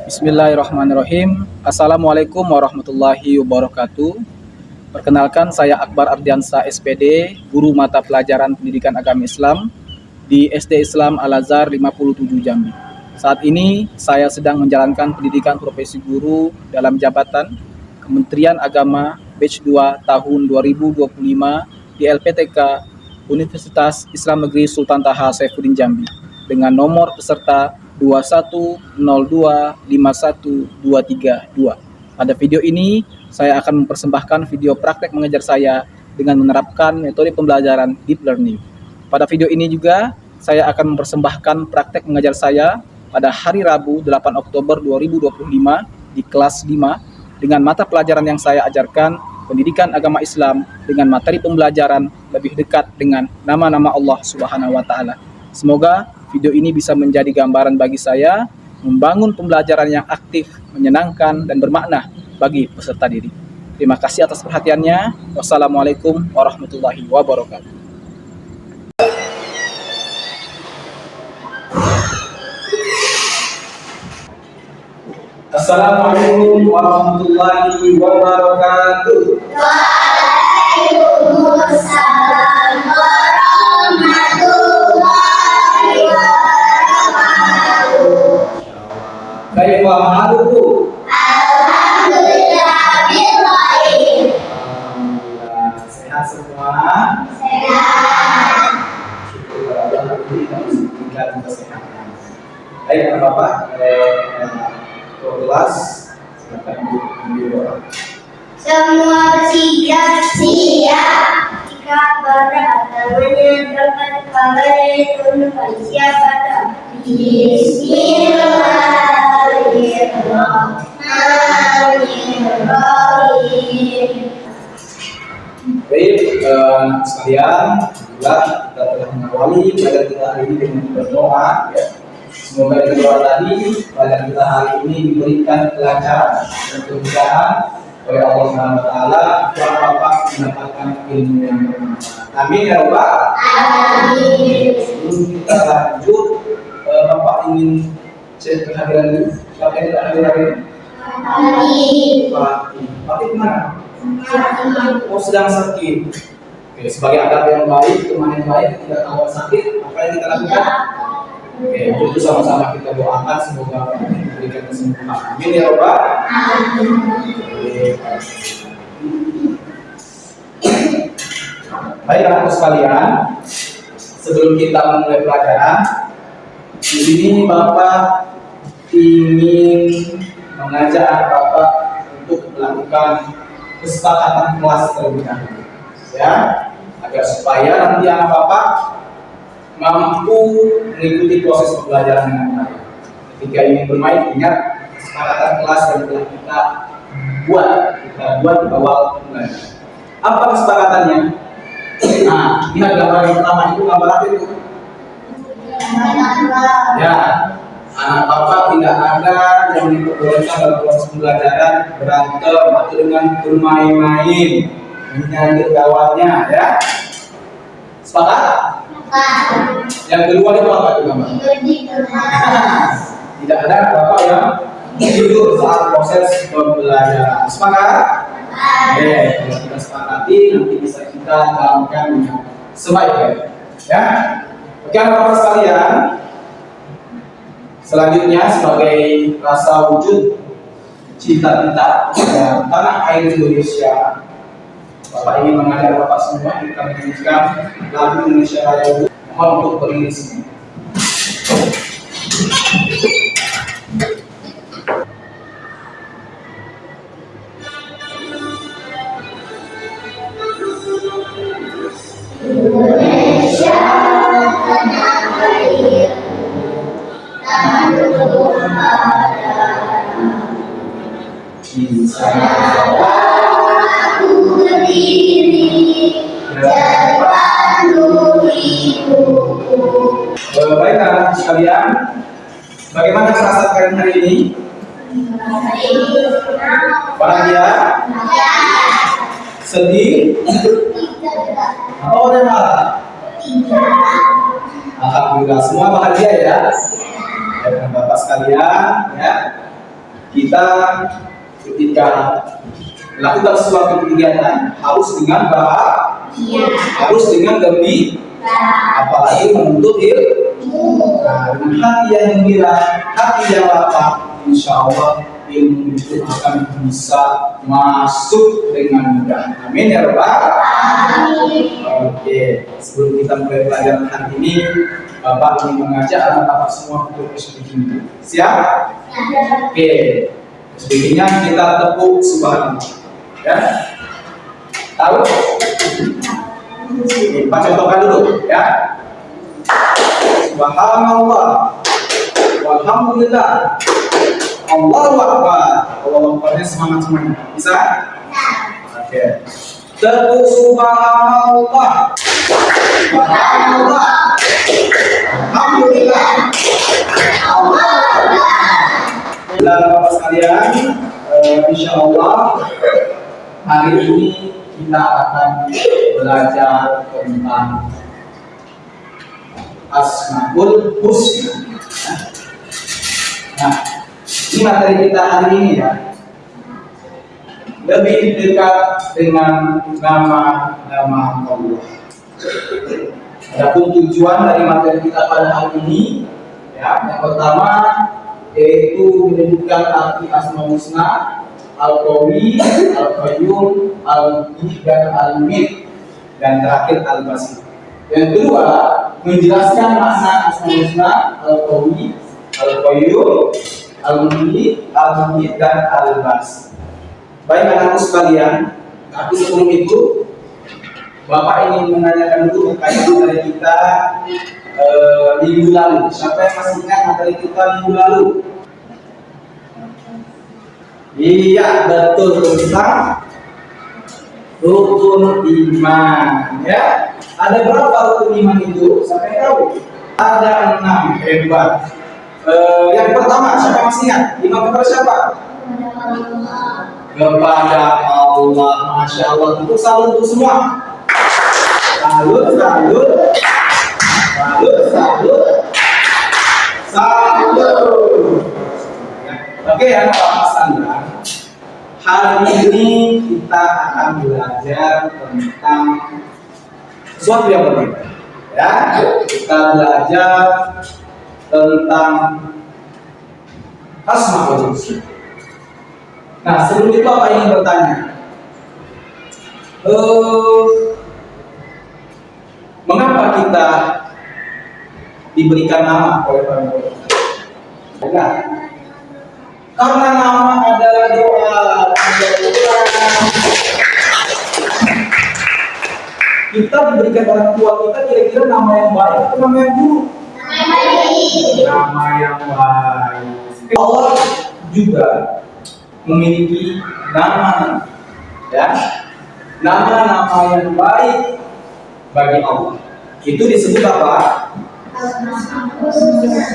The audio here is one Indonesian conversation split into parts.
Bismillahirrahmanirrahim. Assalamualaikum warahmatullahi wabarakatuh. Perkenalkan, saya Akbar Ardiansa SPD, guru mata pelajaran pendidikan agama Islam di SD Islam Al-Azhar 57 Jambi. Saat ini saya sedang menjalankan pendidikan profesi guru dalam jabatan Kementerian Agama Batch 2 tahun 2025 di LPTK Universitas Islam Negeri Sultan Taha Saifuddin Jambi dengan nomor peserta 210251232. Pada video ini, saya akan mempersembahkan video praktek mengajar saya dengan menerapkan metode pembelajaran deep learning. Pada video ini juga, saya akan mempersembahkan praktek mengajar saya pada hari Rabu 8 Oktober 2025 di kelas 5 dengan mata pelajaran yang saya ajarkan, pendidikan agama Islam dengan materi pembelajaran lebih dekat dengan nama-nama Allah Subhanahu wa Ta'ala. Semoga video ini bisa menjadi gambaran bagi saya membangun pembelajaran yang aktif, menyenangkan, dan bermakna bagi peserta didik. Terima kasih atas perhatiannya. Wassalamualaikum warahmatullahi wabarakatuh. Assalamualaikum warahmatullahi wabarakatuh. Waalaikumsalam warahmatullahi wabarakatuh. Kaifa halukum? Alhamdulillah bilkhair. Alhamdulillah, sehat semua. Sehat. Syukur kepada Allah kita bisa diberikan kesehatan. Baik, Bapak, kelas silakan berdoa. Semua bersiap jika berat tangannya dapat kepalanya tunduk pada siapa tak. Bismillahirrahmanirrahim. Baik, anak sekalian, alhamdulillah kita telah mengawali pelajaran kita hari ini dengan berdoa. Ya. Semoga dengan doa tadi pelajaran kita hari ini diberikan kelancaran dan kemudahan oleh Allah Subhanahu wa Ta'ala, dan Bapak mendapatkan ilmu yang bermanfaat. Amin ya Rabbal. Amin. Sebelum kita lanjut, Bapak ingin cek kehadiran dulu. Siapa yang tidak hadir hari ini? Fatih kemana? Oh, sedang sakit. Oke, sebagai adab yang baik, teman yang baik, tidak tahu sakit, apa yang kita lakukan? Oke, itu sama-sama kita doakan semoga diberikan kesembuhan. Amin ya Rabbal. Baik anak sekalian, sebelum kita memulai pelajaran, di sini Bapak ingin mengajak Bapak untuk melakukan kesepakatan kelas terlebih dahulu, ya, agar supaya nanti anak Bapak mampu mengikuti proses pembelajaran dengan baik. Ketika ingin bermain, ingat kesepakatan kelas yang telah kita buat di awal pembelajaran. Apa kesepakatannya? Nah, lihat gambar yang pertama itu, gambar apa itu? Ya, anak Bapak tidak ada yang diperbolehkan dalam proses pembelajaran berantem atau dengan bermain-main, menyindir kawannya, ya. Sepakat? Yang kedua itu apa itu gambar? Tidak ada Bapak yang tidur saat proses pembelajaran. Sepakat? Oke, kalau kita sepakati nanti bisa kita dalamkan dengan sebaik-baiknya, ya. Oke, Bapak sekalian, selanjutnya sebagai rasa wujud cinta kita pada tanah air Indonesia, Bapak ingin mengajak Bapak semua kita menyanyikan lagu Indonesia Raya. Mohon untuk berdiri semua. Indonesia tanah air, tanah berdarah. Di sana aku berdiri, terpandu ibuku. Baik anak sekalian, bagaimana perasaan kalian hari ini? Bahagia? Sedih? Oh, ada marah? Alhamdulillah, semua bahagia ya. Dengan Bapak sekalian, ya. kita ketika melakukan suatu kegiatan harus dengan Iya. harus dengan gembira, apalagi menuntut ilmu. Nah, dengan hati yang gembira, hati yang lapang, insya Allah ilmu itu akan bisa masuk dengan mudah. Amin ya Rabbal. Oke, sebelum kita mulai pelajaran hari ini, Bapak ingin mengajak anak Bapak semua untuk speaking. Siap? Oke, speakingnya kita tepuk subhanallah. Ya, tahu? Oke, Pak contohkan dulu ya. Subhanallah, walhamdulillah, Allahu Akbar. Allahu Akbarnya semangat semuanya. Bisa? Oke. Tepuk subhanallah, subhanallah, alhamdulillah, Allahu Akbar. Dan Bapak sekalian, insya Allah hari ini kita akan belajar tentang Asmaul Husna. Nah, ini materi kita hari ini ya, lebih dekat dengan nama-nama Allah. Adapun tujuan dari materi kita pada hari ini, ya, yang pertama yaitu menyebutkan arti Asmaul Husna, Al-Qawi, Al-Qayyum, Al-Muhyi, dan Al-Mumit, dan terakhir Al-Basir. Yang kedua, menjelaskan makna Asmaul Husna, Al-Qawi, Al-Qayyum, Al-Muhyi, Al-Mumit, dan Al-Basir. Baik anakku sekalian, tapi sebelum itu Bapak ingin menanyakan dulu terkait materi kita minggu lalu. Siapa yang masih ingat materi kita minggu lalu? Iya, betul, tentang rukun iman. Ya, ada berapa rukun iman itu? Siapa yang tahu? Ada 6. Hebat. Yang pertama, siapa yang masih ingat? Iman kepada siapa? Kepada Allah. Masya Allah. Untuk salut untuk semua. Salut, salut, salut, salut, salut. Oke, anak-anak sekalian, hari ini kita akan belajar tentang sesuatu yang berbeda. Ya, kita belajar tentang Asmaul Husna. Nah, sebelum itu Bapak ingin bertanya, mengapa kita diberikan nama oleh Tuhan? Bukan. Karena nama adalah doa. Kita diberikan orang tua kita kira-kira nama yang baik atau nama yang buruk? Nama yang baik. Allah juga memiliki nama, ya, nama-nama yang baik bagi Allah. Itu disebut apa?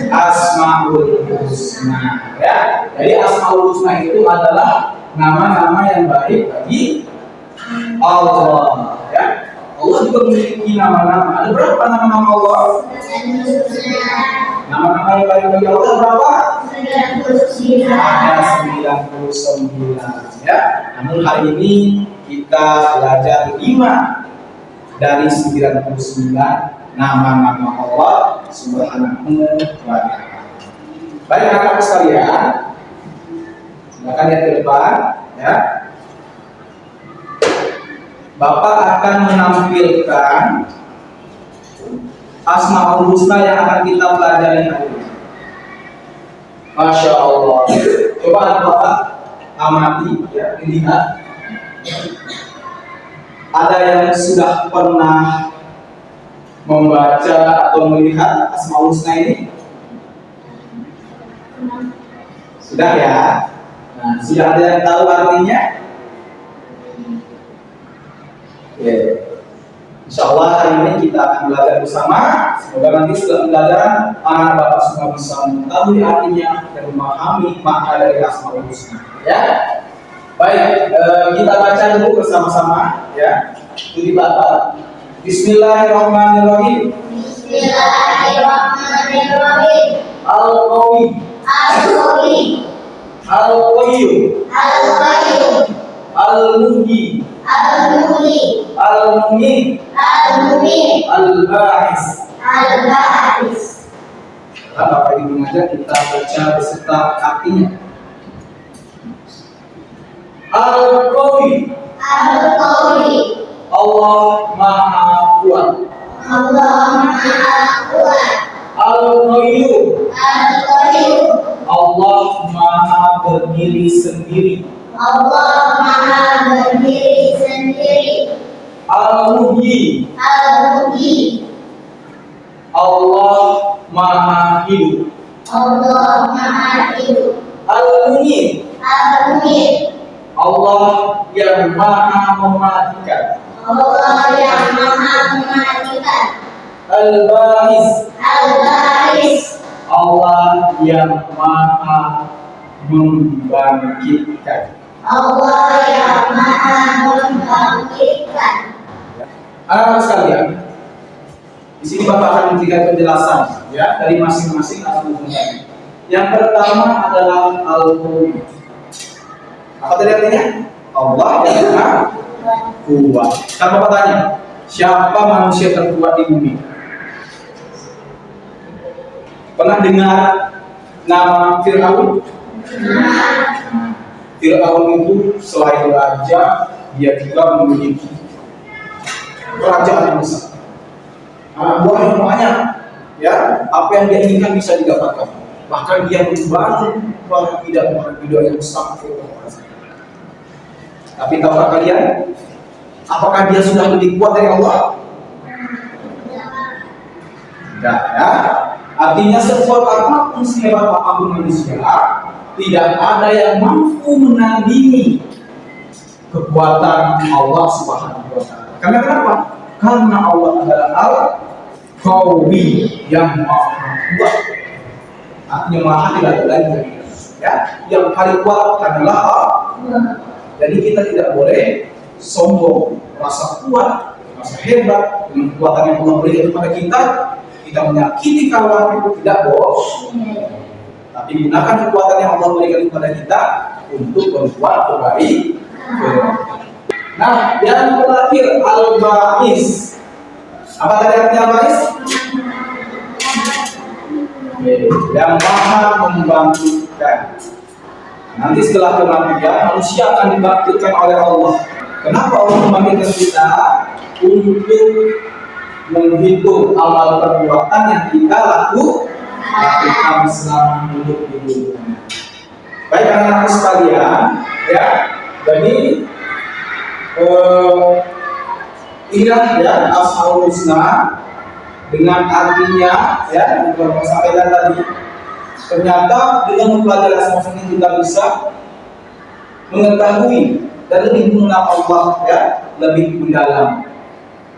Asmaul Husna. Ya, jadi Asmaul Husna itu adalah nama-nama yang baik bagi Allah. Ya, Allah juga memiliki nama-nama. Ada berapa nama-nama Allah? Nama-nama yang baik bagi Allah berapa? 99. Ada 99. Ya, namun hari ini kita belajar 5 dari 99 nama-nama Allah Subhanahu wa Ta'ala. Baik anak-anak sekalian, silakan lihat ke depan, ya. Bapak akan menampilkan Asmaul Husna yang akan kita pelajari hari ini. Masya Allah. Coba Bapak amati, ya, lihat. Ada yang sudah pernah membaca atau melihat Asmaul Husna ini? Sudah ya? Nah, sudah ada yang tahu artinya? Oke. Insya Allah hari ini kita akan belajar bersama. Semoga nanti setelah pembelajaran anak bapak semua bisa mengetahui artinya dan memahami makna dari Asmaul Husna. Ya, baik. Kita baca dulu bersama-sama. Ya, itu bapak. Bismillahirrahmanirrahim. Bismillahirrahmanirrahim. Al-Qawi, Al-Qawi, Al-Qayyum, Al-Qayyum, Al-Muhyi, Al-Muhyi, Al-Mumiit, Al-Mumiit, Al-Ba'is. Al-Ba'is. Sekarang Bapak Ibu mengajar kita baca beserta artinya. Al-Qawi, Al-Qawi, Allah Maha Kuat. Allah Maha Kuat. Al-Qayyum, Al-Qayyum, Allah Maha berdiri sendiri. Allah Maha berdiri sendiri. Al-Muhyi, Al-Muhyi, Allah Maha hidup. Allah Maha hidup. Al-Mumiit, Al-Mumiit, Allah yang Maha mematikan. Allah yang Maha mematikan. Al-Ba'is, Al-Ba'is, Allah yang Maha membangkitkan. Allah yang Maha membangkitkan. Anak-anak sekalian, di sini Bapak akan memberikan penjelasan ya dari masing-masing asal usulnya. Yang pertama adalah Al-Qawi. Apa tadi artinya? Allah yang Maha Kuat. Sekarang Bapak tanya, siapa manusia terkuat di bumi? Pernah dengar nama Fir'aun? Fir'aun itu selain raja, dia juga memiliki kerajaan yang besar. Buah yang banyak, ya, apa yang dia inginkan bisa didapatkan. Bahkan dia membangun para bidak yang sangat luar biasa. Tapi tahukah kalian, apakah dia sudah lebih kuat dari Allah? Tidak, ya. Artinya sekuat apapun, sehebat apapun manusia, tidak ada yang mampu menandingi kekuatan Allah Subhanahu wa Ta'ala. Karena kenapa? Karena Allah adalah Al-Qawi yang Maha Kuat. Artinya Maha tidak ada lagi. Ya, yang paling kuat adalah Allah. Jadi kita tidak boleh sombong, merasa kuat, merasa hebat dengan kekuatan yang Allah berikan kepada kita. Kita menyakiti kawan itu tidak boleh. Tapi gunakan kekuatan yang Allah berikan kepada kita untuk berbuat kebaikan. Nah, yang terakhir Al-Ba'is. Apa tadi artinya Al-Ba'is? Yang Maha membangkitkan. Nanti setelah kematian manusia akan dibangkitkan oleh Allah. Kenapa Allah membangkitkan kita? Untuk menghitung amal perbuatan yang kita lakukan selama hidup di dunia. Baik anak-anak sekalian, ya. Jadi inilah ya Asmaul Husna dengan artinya ya yang saya sampaikan tadi. Ternyata dengan mempelajari Asmaul Husna kita bisa mengetahui dan lebih mengenal Allah ya lebih mendalam.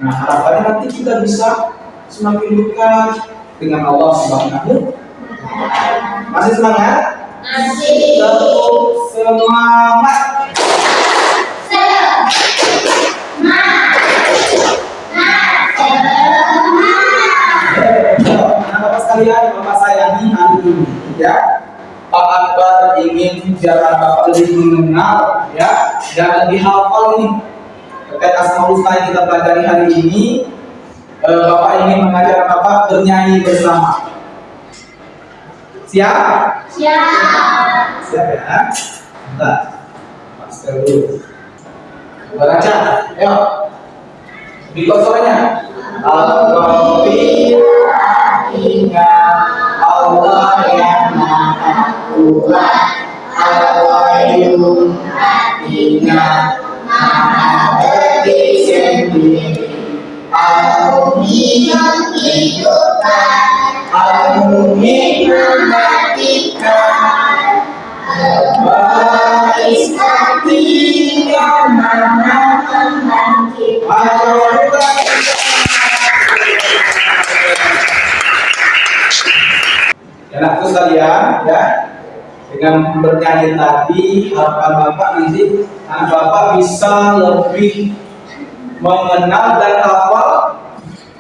Nah, harapannya nanti kita bisa semakin dekat dengan Allah Subhanahu. Masih semangat? Masih. Semangat. Bapak sekalian, Bapak sayangi hari ini, ya. Pak Akbar ingin biar Bapak lebih mengenal, ya, dan lebih hafal ini terkait Asmaul Husna yang kita pelajari hari ini. Bapak ingin mengajar Bapak bernyanyi bersama. Siap? Siap. Siap ya? Bentar. Masker dulu. Baca, ayo. Di suaranya. Al-Qawi artinya Allah yang Maha Kuat. Al-Qayyum artinya Maha berdiri sendiri. Al-Muhyi menghidupkan, Al-Mumiit mematikan, Al-Ba'is artinya Maha membangkitkan. Anakku sekalian, ya, dengan bernyanyi tadi, harapan Bapak nanti anak Bapak bisa lebih mengenal dan hafal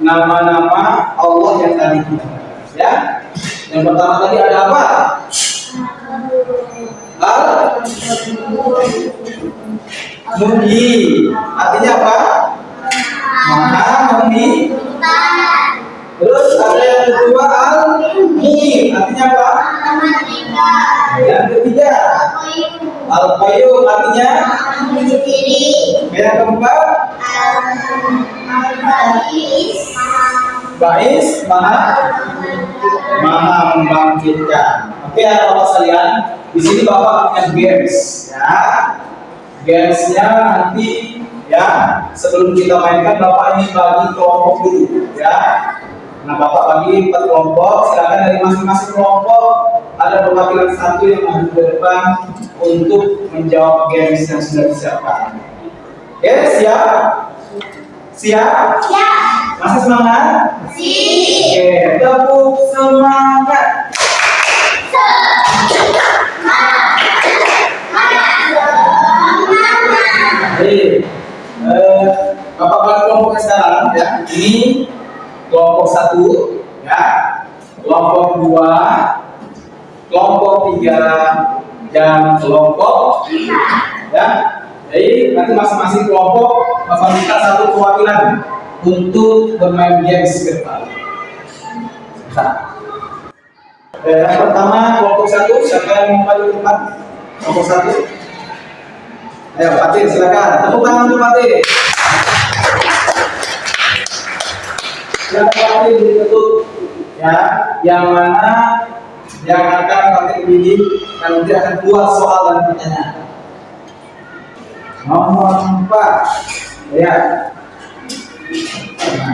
nama-nama Allah yang tadi kita bahas, ya. Yang pertama tadi ada apa? Al-Muhyi. Artinya apa? Maha memberi. Terus ada yang kedua Al-Muhyi. Artinya apa? Yang ketiga Al-Qayyum. Artinya yang keempat Ba'is. Maha membangkitkan. Oke, Bapak sekalian, di sini Bapak punya games, ya. Gamesnya nanti, ya, sebelum kita mainkan Bapak ini bagi kelompok dulu, ya. Nah, Bapak bagi 4 kelompok. Silakan dari masing-masing kelompok ada perwakilan satu yang maju ke depan untuk menjawab games yang sudah disiapkan. Oke, siap? Siap? Masih semangat? Oke, tepuk semangat. Baik, Bapak bagi kelompoknya sekarang, ya. Ini kelompok 1, ya. Kelompok 2, kelompok 3, dan kelompok 4, ya. Jadi nanti masing-masing kelompok Bapak minta 1 perwakilan untuk bermain games ke depan. Yang pertama kelompok 1, siapa yang mau maju ke depan? Kelompok 1. Ayo Fatih, silakan. Tepuk tangan untuk Fatih. Silakan Fatih ditutup, ya. Yang mana yang akan Fatih pilih dan nanti akan keluar soal dan pertanyaan. Nomor 4, ya.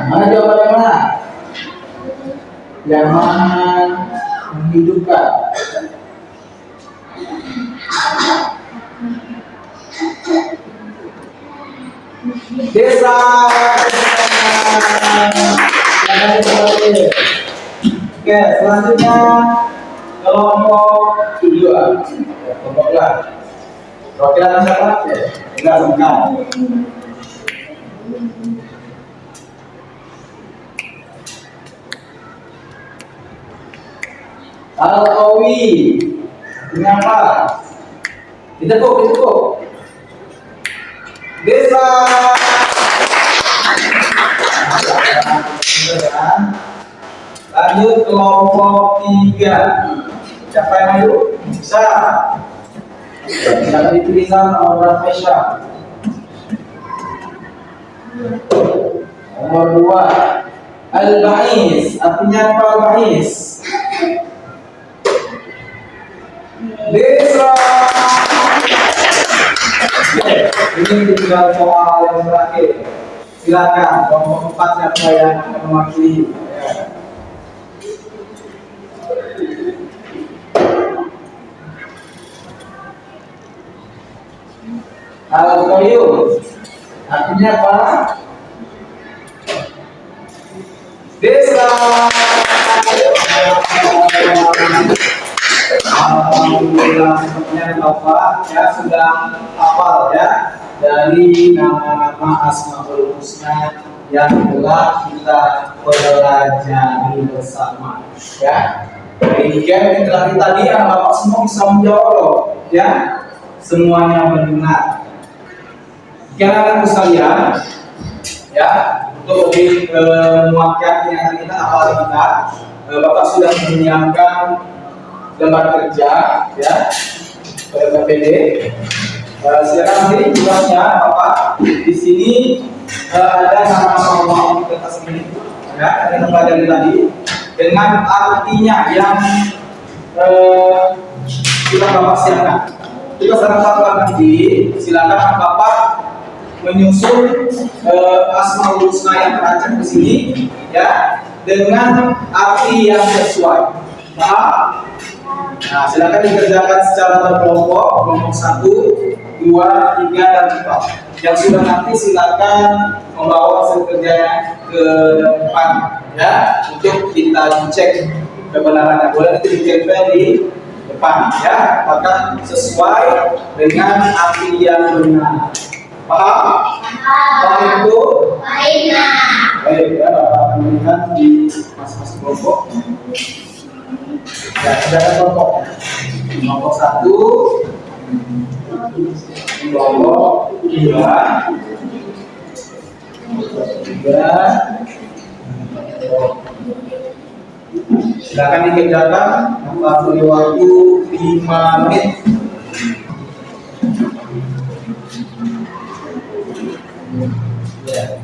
Mana jawaban yang mana? Yang mana menghidupkan? Desa. Oke, selanjutnya kelompok 2. Kelompok lah. Perwakilan siapa? Enggak sengkak. Al-Qawi. Ini apa? Ditekuk. Desa. Lanjut kelompok 3. Siapa yang maju? Bisa. Silakan dituliskan nomor Aisyah. Nomor 2, Al-Ba'is. Artinya apa Al-Ba'is? Desa. Ini tinggal soal yang terakhir. Silakan kelompok 4 siapa yang akan mewakili? Al-Qayyum. Artinya apa? Desa. Alhamdulillah, sepertinya Bapak ya sudah hafal ya dari nama-nama Asmaul Husna yang telah kita pelajari bersama, ya. Dari game yang tadi Bapak semua bisa menjawab loh, ya. Semuanya benar. Karena sekalian, ya, untuk lebih menguatkan ingatan kita, apalagi kita, Bapak sudah menyiapkan lembar kerja, ya, PPD. Silakan nanti tugasnya, Bapak. Di sini ada nama-nama di kertas ini, ya, yang kita pelajari tadi, dengan artinya yang sudah Bapak siapkan. Kita satu-satu nanti, silakan Bapak menyusun Asmaul Husna yang terancam di sini, ya, dengan arti yang sesuai. Paham? Nah, silakan dikerjakan secara berkelompok, kelompok 1, 2, 3, dan 4. Yang sudah nanti silakan membawa hasil kerjanya ke depan, ya, untuk kita cek kebenarannya. Boleh nanti ditempel di depan, ya, maka sesuai dengan arti yang benar. Paham? Paham itu? Baik, ya, Bapak akan memberikan di masing-masing kelompok. Ya, sudah ada kelompoknya. Kelompok 1, kelompok 2, 3. Silakan dikerjakan, beri waktu 5 menit. Ya.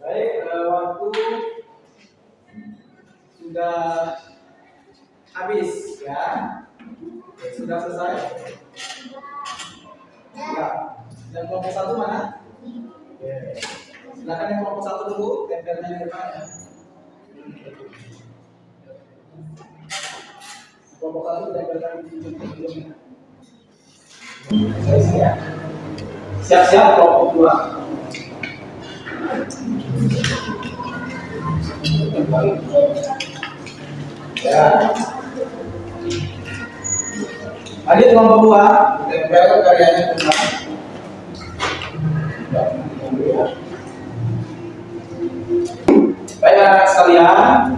Baik, waktu sudah habis ya. Sudah selesai. Ya. Yang kelompok 1 mana? Oke. Silakan yang kelompok 1 dulu, tempelnya di depan ya. Kelompok 1 tempelkan di ujung-ujungnya. Siap. Siap-siap kelompok 2. Ya. Lanjut kelompok 2, tempel karyanya ke belakang. Baik anak-anak sekalian,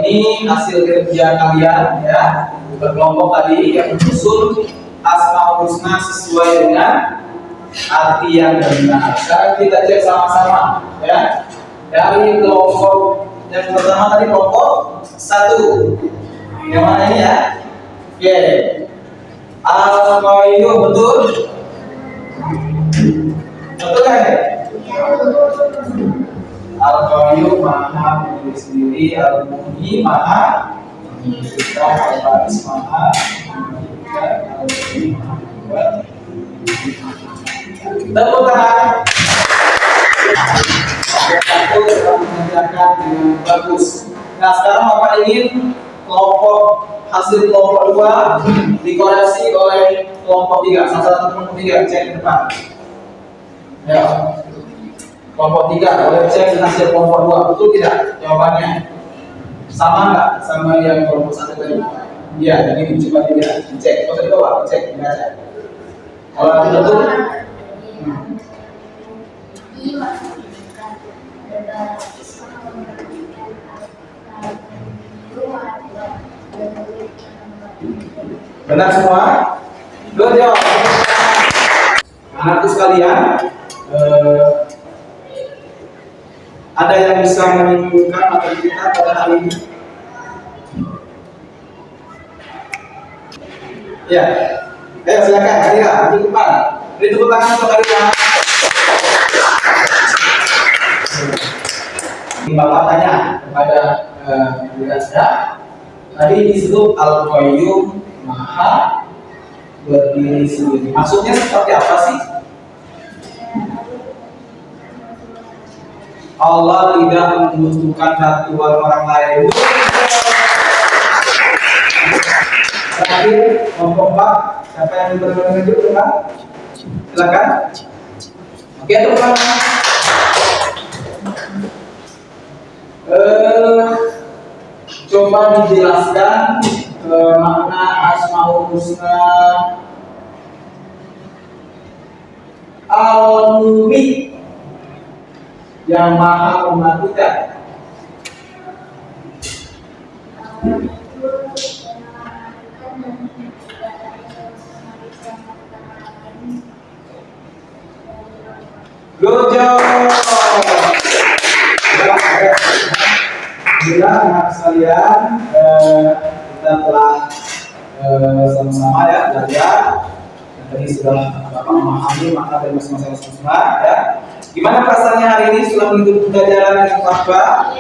ini hasil kerja kalian ya. Berkelompok tadi yang menyusun Asmaul Husna sesuai dengan arti yang benar. Sekarang kita cek sama-sama ya. Dari kelompok yang pertama tadi kelompok 1. Yang mana ini ya? Oke. Al-Qayyum betul? Betul kan? Al-Qayyum maha berdiri sendiri, Al-Muhyi maha menyembuhkan, Al-Ba'is maha mematikan, Al-Muhyi maha membuat. Tepuk tangan. Satu telah mengerjakan dengan bagus. Nah sekarang Bapak ingin hasil kelompok 2 dikoreksi oleh kelompok 3. Salah satu kelompok 3 cek ke depan. Ya. Kelompok 3 boleh cek hasil kelompok 2 betul tidak jawabannya? Sama nggak sama yang kelompok 1 tadi? Iya, jadi coba dicek. Kalau di bawah dicek, dibaca. Kalau nanti betul, benar semua? Good job. Anakku sekalian, ada yang bisa menyimpulkan materi kita pada hari ini? Ya, ayo silakan Karina, di depan. Beri tepuk tangan untuk Karina. Bapak tanya kepada Anda, tadi disebut Al-Qayyum maha berdiri sendiri. Maksudnya seperti apa sih? Allah tidak membutuhkan bantuan orang lain. Terakhir, kelompok 4, siapa yang menunjuk depan? Silakan. Oke, teman. Coba dijelaskan makna Asmaul Husna Al-Muhyi yang maha mematikan. Good job. Alhamdulillah anak sekalian, kita telah sama-sama ya belajar. Tadi sudah Bapak memahami makna dari masing-masing siswa ya. Gimana perasaannya hari ini setelah mengikuti pembelajaran dengan Bapak?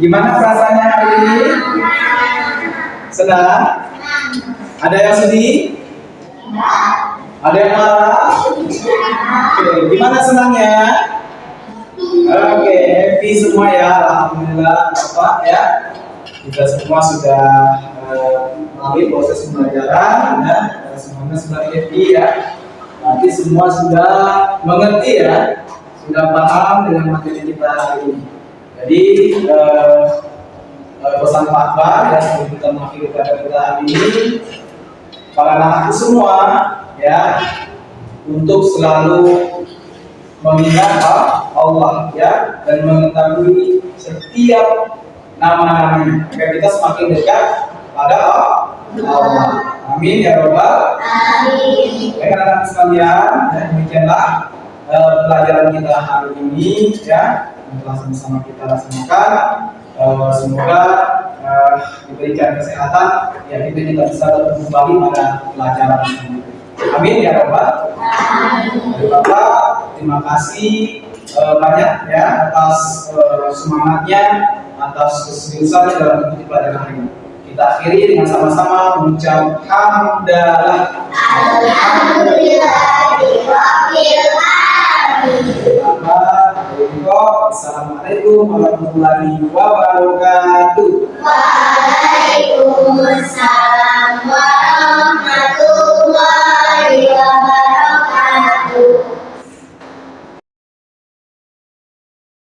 Gimana perasaannya hari ini? Senang? Ada yang sedih? Ada yang marah? Oke, gimana senangnya? Oke, happy semua ya, alhamdulillah Bapak ya. Kita semua sudah melalui proses pembelajaran ya, semuanya sudah happy ya. Nanti semua sudah mengerti ya, sudah paham dengan materi kita hari ini. Jadi pesan Pak Bar ya sebelum kita mengakhiri pelajaran kita hari ini, para anak semua ya, untuk selalu mengingat Allah ya dan mengetahui setiap nama-namanya agar kita semakin dekat pada Allah. Amin ya Rabbal alamin. Baik anak-anak sekalian, ya, demikianlah pelajaran kita hari ini ya yang telah sama-sama kita laksanakan. Semoga diberikan kesehatan ya kita bisa kembali pada pelajaran ini. Amin ya Rabbal alamin. Bapak, terima kasih banyak ya atas semangatnya, atas keseriusannya dalam mengikuti pelajaran hari ini. Kita akhiri dengan sama-sama mengucap hamdalah. Alhamdulillahirabbil alamin. Assalamualaikum warahmatullahi wabarakatuh. Waalaikumsalam.